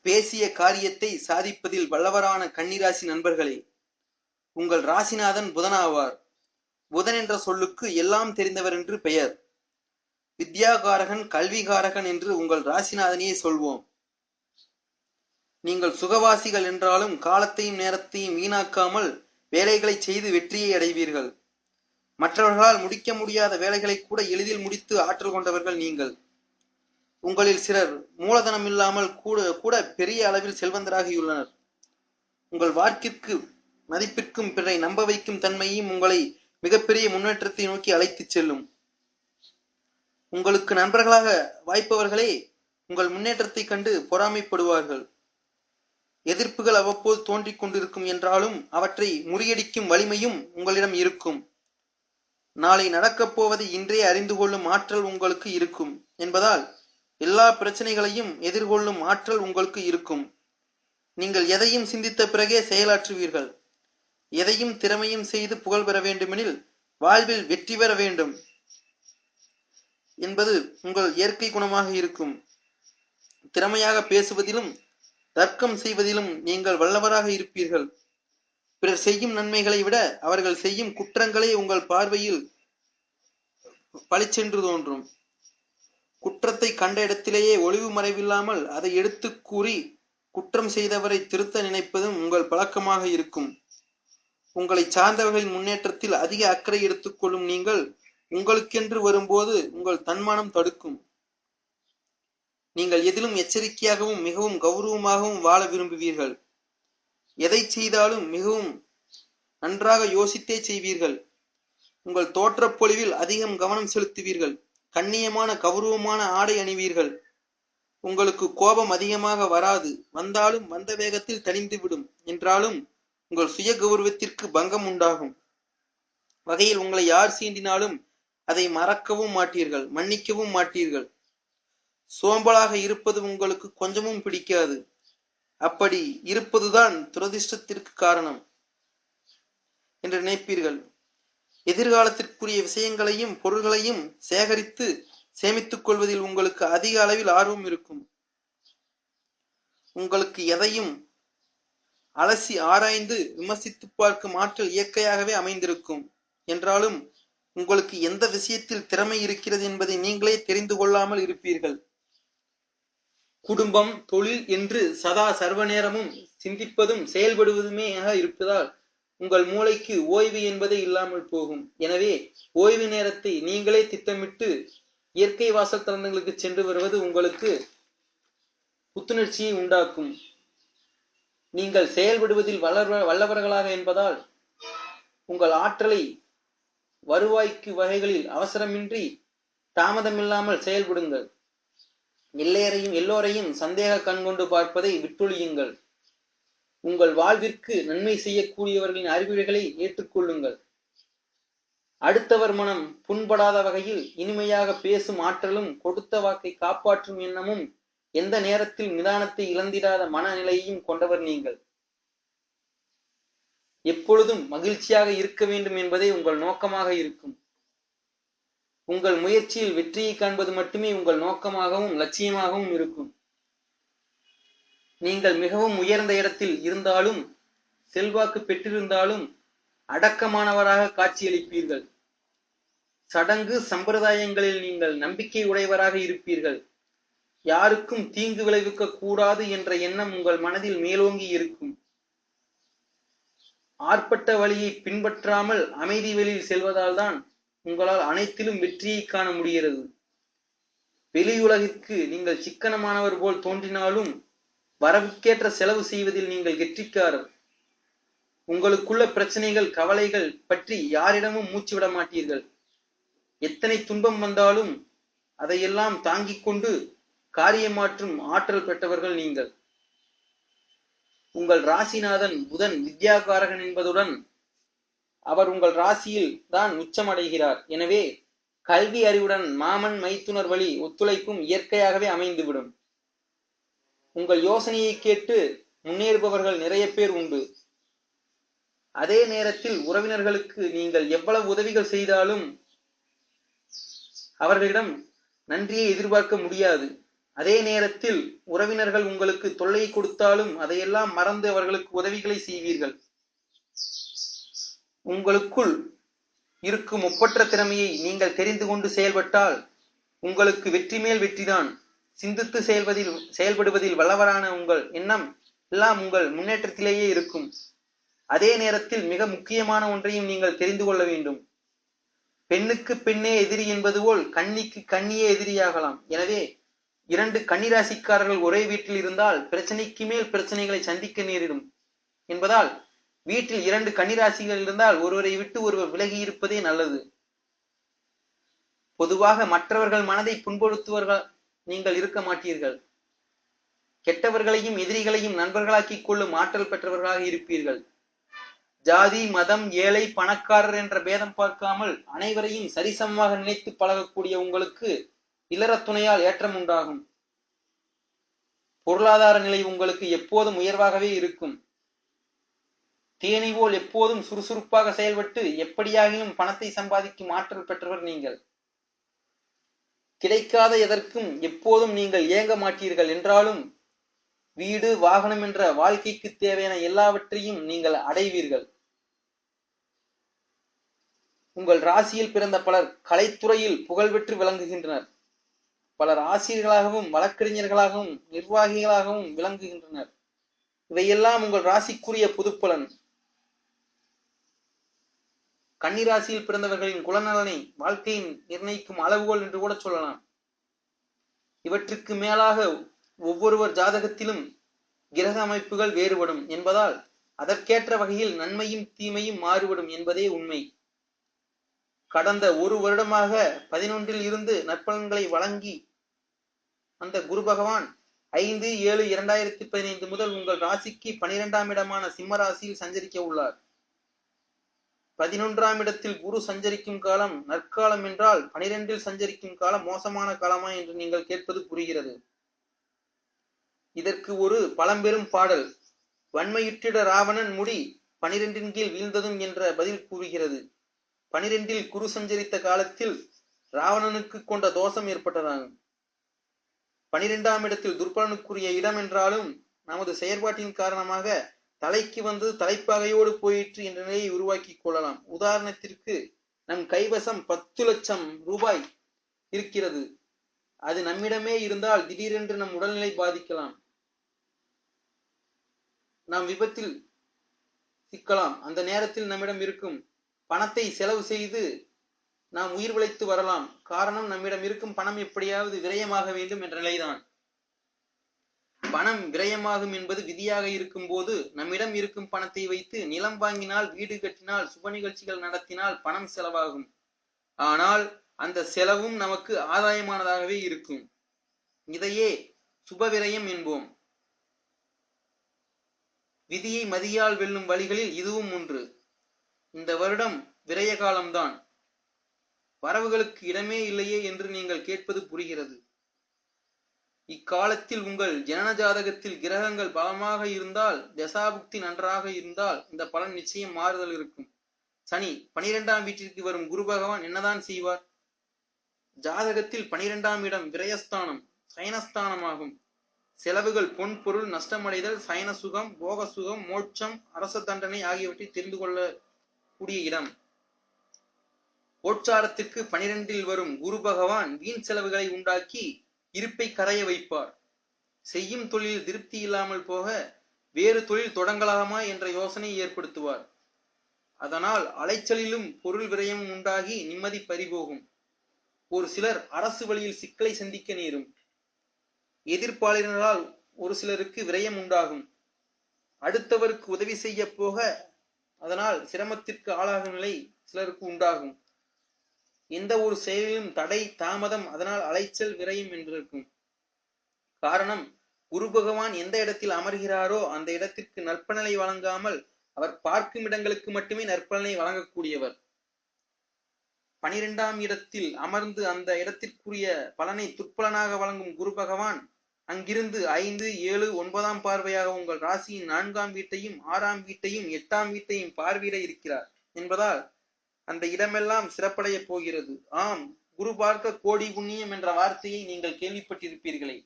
பேசிய காரியத்தை சாதிப்பதில் வல்லவரான கன்னிராசி நண்பர்களே, உங்கள் ராசிநாதன் புதனாவார். புதன் என்ற சொல்லுக்கு எல்லாம் தெரிந்தவர் என்று பெயர். வித்யாகாரகன், கல்விகாரகன் என்று உங்கள் ராசிநாதனையே சொல்வோம். நீங்கள் சுகவாசிகள் என்றாலும் காலத்தையும் நேரத்தையும் வீணாக்காமல் வேலைகளை செய்து வெற்றியை அடைவீர்கள். மற்றவர்களால் முடிக்க முடியாத வேலைகளை கூட எளிதில் முடித்து ஆற்றல் கொண்டவர்கள் நீங்கள். உங்களில் சிலர் மூலதனம் இல்லாமல் கூட பெரிய அளவில் செல்வந்தராகியுள்ளனர். உங்கள் வாக்கிற்கு மதிப்பிற்கும் பிறரை நம்ப வைக்கும் தன்மையும் உங்களை மிகப்பெரிய முன்னேற்றத்தை நோக்கி அழைத்துச் செல்லும். உங்களுக்கு நண்பர்களாக வாய்ப்பவர்களே உங்கள் முன்னேற்றத்தை கண்டு பொறாமைப்படுவார்கள். எதிர்ப்புகள் அவ்வப்போது தோன்றிக் கொண்டிருக்கும் என்றாலும் அவற்றை முறியடிக்கும் வலிமையும் உங்களிடம் இருக்கும். நாளை நடக்கப் போவதை இன்றே அறிந்து கொள்ளும் ஆற்றல் உங்களுக்கு இருக்கும் என்பதால் எல்லா பிரச்சனைகளையும் எதிர்கொள்ளும் ஆற்றல் உங்களுக்கு இருக்கும். நீங்கள் எதையும் சிந்தித்த பிறகே செயலாற்றுவீர்கள். எதையும் திறமையும் செய்து புகழ் பெற வேண்டுமெனில் வாழ்வில் வெற்றி பெற வேண்டும் என்பது உங்கள் இயற்கை குணமாக இருக்கும். திறமையாக பேசுவதிலும் தர்க்கம் செய்வதிலும் நீங்கள் வல்லவராக இருப்பீர்கள். பிறர் செய்யும் நன்மைகளை விட அவர்கள் செய்யும் குற்றங்களே உங்கள் பார்வையில் பளிச்சென்று தோன்றும். குற்றத்தை கண்ட இடத்திலேயே ஒளிவு மறைவில்லாமல் அதை எடுத்து கூறி குற்றம் செய்தவரை திருத்த நினைப்பதும் உங்கள் பழக்கமாக இருக்கும். உங்களை சார்ந்தவர்களின் முன்னேற்றத்தில் அதிக அக்கறை எடுத்துக்கொள்ளும் நீங்கள் உங்களுக்கென்று வரும்போது உங்கள் தன்மானம் தடுக்கும். நீங்கள் எதிலும் எச்சரிக்கையாகவும் மிகவும் கௌரவமாகவும் வாழ விரும்புவீர்கள். எதை செய்தாலும் மிகவும் நன்றாக யோசித்தே செய்வீர்கள். உங்கள் தோற்றப் பொலிவில் அதிகம் கவனம் செலுத்துவீர்கள். கண்ணியமான கௌரவமான ஆடை அணிவீர்கள். உங்களுக்கு கோபம் அதிகமாக வராது. வந்தாலும் வந்த வேகத்தில் தணிந்துவிடும். என்றாலும் உங்கள் சுய கௌரவத்திற்கு பங்கம் உண்டாகும் வகையில் உங்களை யார் சீண்டினாலும் அதை மறக்கவும் மாட்டீர்கள், மன்னிக்கவும் மாட்டீர்கள். சோம்பலாக இருப்பது உங்களுக்கு கொஞ்சமும் பிடிக்காது. அப்படி இருப்பதுதான் துரதிர்ஷ்டத்திற்கு காரணம் என்று நினைப்பீர்கள். எதிர்காலத்திற்குரிய விஷயங்களையும் பொருள்களையும் சேகரித்து சேமித்துக் கொள்வதில் உங்களுக்கு அதிக அளவில் ஆர்வம் இருக்கும். உங்களுக்கு எதையும் அலசி ஆராய்ந்து விமர்சித்து பார்க்கும் ஆற்றல் இயற்கையாகவே அமைந்திருக்கும். என்றாலும் உங்களுக்கு எந்த விஷயத்தில் திறமை இருக்கிறது என்பதை நீங்களே தெரிந்து கொள்ளாமல் இருப்பீர்கள். குடும்பம், தொழில் என்று சதா சர்வ நேரமும் சிந்திப்பதும் செயல்படுவதுமே இருப்பதால் உங்கள் மூளைக்கு ஓய்வு என்பதே இல்லாமல் போகும். எனவே ஓய்வு நேரத்தை நீங்களே திட்டமிட்டு இயற்கை வாசல் தலங்களுக்கு சென்று வருவது உங்களுக்கு புத்துணர்ச்சியை உண்டாக்கும். நீங்கள் செயல்படுவதில் வல்லவர்களாக என்பதால் உங்கள் ஆற்றலை வருவாய்க்கு வகைகளில் அவசரமின்றி தாமதமில்லாமல் செயல்படுங்கள். எல்லோரையும் சந்தேக கண்கொண்டு பார்ப்பதை விட்டொழியுங்கள். உங்கள் வாழ்விற்கு நன்மை செய்யக்கூடியவர்களின் அறிவுரைகளை ஏற்றுக்கொள்ளுங்கள். அடுத்தவர் மனம் புண்படாத வகையில் இனிமையாக பேசும் ஆற்றலும் கொடுத்த வாக்கை காப்பாற்றும் எண்ணமும் எந்த நேரத்தில் நிதானத்தை இழந்திடாத மனநிலையையும் கொண்டவர் நீங்கள். எப்பொழுதும் மகிழ்ச்சியாக இருக்க வேண்டும் என்பதே உங்கள் நோக்கமாக இருக்கும். உங்கள் முயற்சியில் வெற்றியை காண்பது மட்டுமே உங்கள் நோக்கமாகவும் லட்சியமாகவும் இருக்கும். நீங்கள் மிகவும் உயர்ந்த இடத்தில் இருந்தாலும் செல்வாக்கு பெற்றிருந்தாலும் அடக்கமானவராக காட்சியளிப்பீர்கள். சடங்கு சம்பிரதாயங்களில் நீங்கள் நம்பிக்கை உடையவராக இருப்பீர்கள். யாருக்கும் தீங்கு விளைவிக்க கூடாது என்ற எண்ணம் உங்கள் மனதில் மேலோங்கி இருக்கும். ஆர்ப்பட்ட வழியை பின்பற்றாமல் அமைதி வழியில் செல்வதால் தான் உங்களால் அனைத்திலும் வெற்றியை காண முடிகிறது. வெளியுலகிற்கு நீங்கள் சிக்கனமானவர் போல் தோன்றினாலும் வரவுக்கேற்ற செலவு செய்வதில் நீங்கள் கெட்டிக்காரர். உங்களுக்குள்ள பிரச்சனைகள், கவலைகள் பற்றி யாரிடமும் மூச்சு விட மாட்டீர்கள். எத்தனை துன்பம் வந்தாலும் அதையெல்லாம் தாங்கிக் கொண்டு காரியமாற்றும் ஆற்றல் பெற்றவர்கள் நீங்கள். உங்கள் ராசிநாதன் புதன் வித்யாகாரகன் என்பதுடன் அவர் உங்கள் ராசியில் தான் உச்சமடைகிறார். எனவே கல்வி அறிவுடன் மாமன் மைத்துனர் வழி ஒத்துழைப்பும் இயற்கையாகவே அமைந்துவிடும். உங்கள் யோசனையை கேட்டு முன்னேறுபவர்கள் நிறைய பேர் உண்டு. அதே நேரத்தில் உறவினர்களுக்கு நீங்கள் எவ்வளவு உதவிகள் செய்தாலும் அவர்களிடம் நன்றியை எதிர்பார்க்க முடியாது. அதே நேரத்தில் உறவினர்கள் உங்களுக்கு தொல்லை கொடுத்தாலும் அதையெல்லாம் மறந்து அவர்களுக்கு உதவிகளை செய்வீர்கள். உங்களுக்குள் இருக்கும் ஒப்பற்ற திறமையை நீங்கள் தெரிந்து கொண்டு செயல்பட்டால் உங்களுக்கு வெற்றி மேல் வெற்றிதான். சிந்தித்து செயல்படுவதில் வல்லவரான உங்கள் எண்ணம் எல்லாம் உங்கள் முன்னேற்றத்திலேயே இருக்கும். அதே நேரத்தில் மிக முக்கியமான ஒன்றையும் நீங்கள் தெரிந்து கொள்ள வேண்டும். பெண்ணுக்கு பெண்ணே எதிரி என்பது போல் கன்னிக்கு கன்னியே எதிரியாகலாம். எனவே 2 கன்னிராசிக்காரர்கள் ஒரே வீட்டில் இருந்தால் பிரச்சனைக்கு மேல் பிரச்சனைகளை சந்திக்க நேரிடும் என்பதால் வீட்டில் 2 கன்னிராசிகள் இருந்தால் ஒருவரை விட்டு ஒருவர் விலகி இருப்பதே நல்லது. பொதுவாக மற்றவர்கள் மனதை புண்படுத்துவர்கள் நீங்கள் இருக்க மாட்டீர்கள். கெட்டவர்களையும் எதிரிகளையும் நண்பர்களாக்கிக் கொள்ளும் ஆற்றல் பெற்றவர்களாக இருப்பீர்கள். ஜாதி, மதம், ஏழை, பணக்காரர் என்ற பேதம் பார்க்காமல் அனைவரையும் சரிசமமாக நினைத்து பழகக்கூடிய உங்களுக்கு இல்லற துணையால் ஏற்றம் உண்டாகும். பொருளாதார நிலை உங்களுக்கு எப்போதும் உயர்வாகவே இருக்கும். தேனி போல் எப்போதும் சுறுசுறுப்பாக செயல்பட்டு எப்படியாகிலும் பணத்தை சம்பாதிக்கும் ஆற்றல் பெற்றவர் நீங்கள். கிடைக்காத எதற்கும் எப்போதும் நீங்கள் ஏங்க மாட்டீர்கள் என்றாலும் வீடு, வாகனம் என்ற வாழ்க்கைக்கு தேவையான எல்லாவற்றையும் நீங்கள் அடைவீர்கள். உங்கள் ராசியில் பிறந்த பலர் கலைத்துறையில் புகழ்பெற்று விளங்குகின்றனர். பலர் ஆசிரியர்களாகவும் வழக்கறிஞர்களாகவும் நிர்வாகிகளாகவும் விளங்குகின்றனர். இவையெல்லாம் உங்கள் ராசிக்குரிய பொதுப்பலன். கன்னிராசியில் பிறந்தவர்களின் குலநலனை வாழ்க்கையின் நிர்ணயிக்கும் அளவுகோல் என்று கூட சொல்லலாம். இவற்றுக்கு மேலாக ஒவ்வொருவர் ஜாதகத்திலும் கிரக அமைப்புகள் வேறுபடும் என்பதால் அதற்கேற்ற வகையில் நன்மையும் தீமையும் மாறுபடும் என்பதே உண்மை. கடந்த 1 வருடமாக 11ல் இருந்து நற்பலன்களை வழங்கி அந்த குரு பகவான் 5/7/2015 முதல் உங்கள் ராசிக்கு 12ஆம் இடமான சிம்ம ராசியில் சஞ்சரிக்க உள்ளார். 11ஆம் இடத்தில் குரு சஞ்சரிக்கும் காலம் நற்காலம் என்றால் 12இல் சஞ்சரிக்கும் காலம் மோசமான காலமா என்று நீங்கள் கேட்பது புரிகிறது. இதற்கு ஒரு பழம்பெரும் பாடல் வன்மையுற்றிட ராவணன் முடி 12இன் கீழ் வீழ்ந்ததும் என்ற பதில் கூறுகிறது. 12இல் குரு சஞ்சரித்த காலத்தில் ராவணனுக்கு கொண்ட தோஷம் ஏற்பட்டதாகும். 12ஆம் இடத்தில் துர்பலனுக்குரிய இடம் என்றாலும் நமது செயற்பாட்டின் காரணமாக தலைக்கு வந்து தலைப்பாகையோடு போயிற்று என்ற நிலையை உருவாக்கி கொள்ளலாம். உதாரணத்திற்கு நம் கைவசம் 10 லட்சம் ரூபாய் இருக்கிறது. அது நம்மிடமே இருந்தால் திடீரென்று நம் உடல்நிலை பாதிக்கலாம். நாம் விபத்தில் சிக்கலாம். அந்த நேரத்தில் நம்மிடம் இருக்கும் பணத்தை செலவு செய்து நாம் உயிர் பிழைத்து வரலாம். காரணம் நம்மிடம் இருக்கும் பணம் எப்படியாவது விரயமாக வேண்டும் என்ற நிலைதான். பணம் விரயமாகும் என்பது விதியாக இருக்கும் போது நம்மிடம் இருக்கும் பணத்தை வைத்து நிலம் வாங்கினால், வீடு கட்டினால், சுப நிகழ்ச்சிகள் நடத்தினால் பணம் செலவாகும். ஆனால் அந்த செலவும் நமக்கு ஆதாயமானதாகவே இருக்கும். இதையே சுப விரயம் என்போம். விதியை மதியால் வெல்லும் வழிகளில் இதுவும் ஒன்று. இந்த வருடம் விரய காலம்தான். வரவுகளுக்கு இடமே இல்லையே என்று நீங்கள் கேட்பது புரிகிறது. இக்காலத்தில் உங்கள் ஜனன ஜாதகத்தில் கிரகங்கள் பலமாக இருந்தால், தசாபுக்தி நன்றாக இருந்தால் இந்த பலன் நிச்சயம் மாறுதல் இருக்கும். சனி 12ஆம் வீட்டிற்கு வரும் குரு பகவான் என்னதான் செய்வார்? ஜாதகத்தில் 12ஆம் இடம் விரயஸ்தானம், சயனஸ்தானமாகும். செலவுகள், பொன் பொருள் நஷ்டமடைதல், சயன சுகம், போக சுகம், மோட்சம், அரச தண்டனை ஆகியவற்றை தெரிந்து கொள்ளக்கூடிய இடம். கோட்சாரத்திற்கு 12இல் வரும் குரு பகவான் வீண் செலவுகளை உண்டாக்கி இருப்பை கரைய வைப்பார். செய்யும் தொழிலில் திருப்தி இல்லாமல் போக வேறு தொழில் தொடங்கலாமா என்ற யோசனை ஏற்படுத்துவார். அதனால் அலைச்சலிலும் பொருள் விரயமும் உண்டாகி நிம்மதி பறிபோகும். ஒரு சிலர் அரசு வழியில் சிக்கலை சந்திக்க நேரும். எதிர்ப்பாளர்களால் ஒரு சிலருக்கு விரயம் உண்டாகும். அடுத்தவருக்கு உதவி செய்ய போக அதனால் சிரமத்திற்கு ஆளாகும் நிலை சிலருக்கு உண்டாகும். எந்த ஒரு செயலிலும் தடை, தாமதம், அதனால் அலைச்சல், விரயம் என்றிருக்கும். காரணம், குரு பகவான் எந்த இடத்தில் அமர்கிறாரோ அந்த இடத்திற்கு நற்பலனை வழங்காமல் அவர் பார்க்கும் இடங்களுக்கு மட்டுமே நற்பலனை வழங்கக்கூடியவர். 12ஆம் இடத்தில் அமர்ந்து அந்த இடத்திற்குரிய பலனை துற்பலனாக வழங்கும் குரு பகவான் அங்கிருந்து 5, 7, 9ஆம் பார்வையாக உங்கள் ராசியின் 4ஆம் வீட்டையும் 6ஆம் வீட்டையும் 8ஆம் வீட்டையும் பார்வையிட இருக்கிறார் என்பதால் அந்த இடமெல்லாம் சிறப்படைய போகிறது. ஆம், குரு பார்க்க கோடி புண்ணியம் என்ற வார்த்தையை நீங்கள் கேள்விப்பட்டிருப்பீர்களே.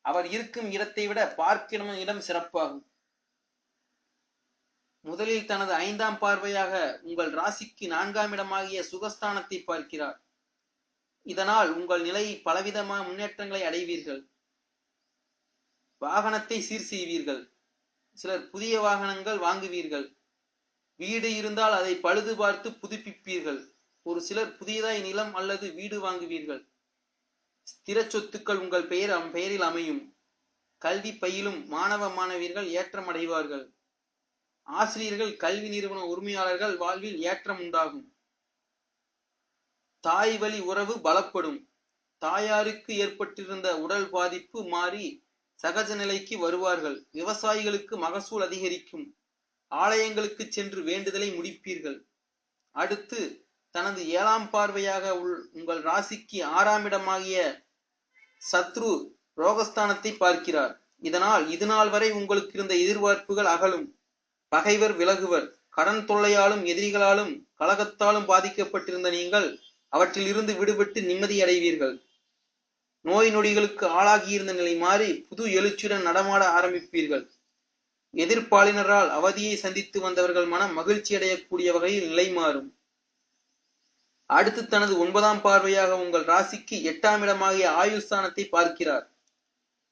அவர் இருக்கும் இடத்தை விட பார்க்கும் இடம் சிறப்பாகும். முதலில் தனது 5ஆம் பார்வையாக உங்கள் ராசிக்கு 4ஆம் இடமாகிய சுகஸ்தானத்தை பார்க்கிறார். இதனால் உங்கள் நிலை பலவிதமான முன்னேற்றங்களை அடைவீர்கள். வாகனத்தை சீர் செய்வீர்கள். சிலர் புதிய வாகனங்கள் வாங்குவீர்கள். வீடு இருந்தால் அதை பழுது பார்த்து புதுப்பிப்பீர்கள். ஒரு சிலர் புதியதாய் நிலம் அல்லது வீடு வாங்குவீர்கள். ஸ்திர சொத்துக்கள் உங்கள் பெயரில் அமையும். கல்வி பயிலும் மாணவ மாணவியர்கள் ஏற்றம் அடைவார்கள். ஆசிரியர்கள், கல்வி நிறுவன உரிமையாளர்கள் வாழ்வில் ஏற்றம் உண்டாகும். தாய் வழி உறவு பலப்படும். தாயாருக்கு ஏற்பட்டிருந்த உடல் பாதிப்பு மாறி சகஜ நிலைக்கு வருவார்கள். விவசாயிகளுக்கு மகசூல் அதிகரிக்கும். ஆலயங்களுக்கு சென்று வேண்டுதலை முடிப்பீர்கள். அடுத்து தனது 7ஆம் பார்வையாக உங்கள் ராசிக்கு 6ஆம் இடமாகிய சத்ரு ரோகஸ்தானத்தை பார்க்கிறார். இதனால் இதுநாள் வரை உங்களுக்கு இருந்த எதிர்பார்ப்புகள் அகலும். பகைவர் விலகுவர். கடன் தொல்லையாலும் எதிரிகளாலும் கலகத்தாலும் பாதிக்கப்பட்டிருந்த நீங்கள் அவற்றில் இருந்து விடுபட்டு நிம்மதி அடைவீர்கள். நோய் நொடிகளுக்கு ஆளாகியிருந்த நிலை மாறி புது எழுச்சியுடன் நடமாட ஆரம்பிப்பீர்கள். எதிர்ப்பாளினரால் அவதியை சந்தித்து வந்தவர்கள் மனம் மகிழ்ச்சி அடையக்கூடிய வகையில் நிலை மாறும். அடுத்து தனது 9ஆம் பார்வையாக உங்கள் ராசிக்கு 8ஆம் இடமாகிய ஆயுஸ்தானத்தை பார்க்கிறார்.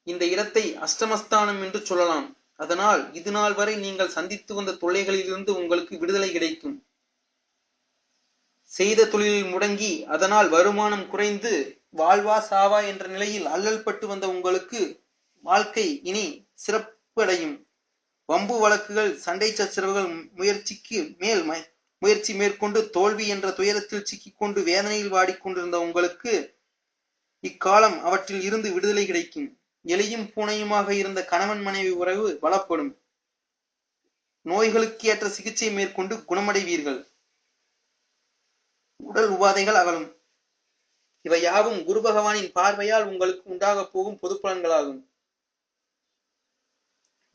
இந்த இடத்தை அஷ்டமஸ்தானம் என்று சொல்லலாம். அதனால் இதுநாள் வரை நீங்கள் சந்தித்து வந்த தொல்லைகளிலிருந்து உங்களுக்கு விடுதலை கிடைக்கும். செய்த தொழிலில் முடங்கி அதனால் வருமானம் குறைந்து வாழ்வா சாவா என்ற நிலையில் அல்லல் பட்டு வந்த உங்களுக்கு வாழ்க்கை இனி சிறப்பு அடையும். வம்பு வழக்குகள், சண்டை சச்சரவுகள், முயற்சி மேற்கொண்டு தோல்வி என்ற துயரத்தில் சிக்கிக்கொண்டு வேதனையில் வாடிக்கொண்டிருந்த உங்களுக்கு இக்காலம் அவற்றில் இருந்து விடுதலை கிடைக்கும். எலியும் பூனையுமாக இருந்த கணவன் மனைவி உறவு பலப்படும். நோய்களுக்கு ஏற்ற சிகிச்சை மேற்கொண்டு குணமடைவீர்கள். உடல் உபாதைகள் அகலும். இவை யாவும் குரு பகவானின் பார்வையால் உங்களுக்கு உண்டாக போகும் பொது பலன்களாகும்.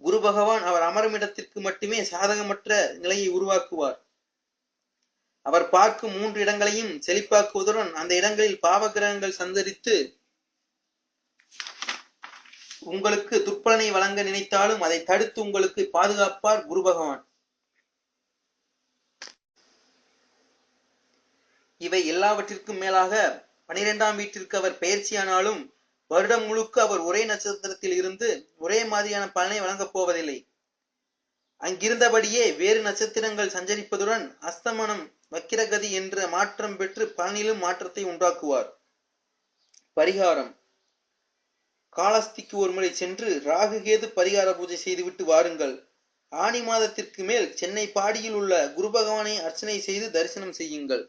குரு பகவான் அவர் அமரும் இடத்திற்கு மட்டுமே சாதகமற்ற நிலையை உருவாக்குவார். அவர் பார்க்கும் 3 இடங்களையும் செழிப்பாக்குவதுடன் அந்த இடங்களில் பாவ கிரகங்கள் சந்தரித்து உங்களுக்கு துர்ப்பலனை வழங்க நினைத்தாலும் அதை தடுத்து உங்களுக்கு பாதுகாப்பார் குரு பகவான். இவை எல்லாவற்றிற்கும் மேலாக 12ஆம் வீட்டிற்கு அவர் பெயர்ச்சியானாலும் வருடம் முழுக்க அவர் ஒரே நட்சத்திரத்தில் இருந்து ஒரே மாதிரியான பலனை வழங்கப் போவதில்லை. அங்கிருந்தபடியே வேறு நட்சத்திரங்கள் சஞ்சரிப்பதுடன் அஸ்தமனம், வக்கிரகதி என்ற மாற்றம் பெற்று பலனிலும் மாற்றத்தை உண்டாக்குவார். பரிகாரம்: காளஸ்திக்கு ஒருமுறை சென்று ராகுகேது பரிகார பூஜை செய்துவிட்டு வாருங்கள். ஆனி மாதத்திற்கு மேல் சென்னை பாடியில் உள்ள குரு பகவானை அர்ச்சனை செய்து தரிசனம் செய்யுங்கள்.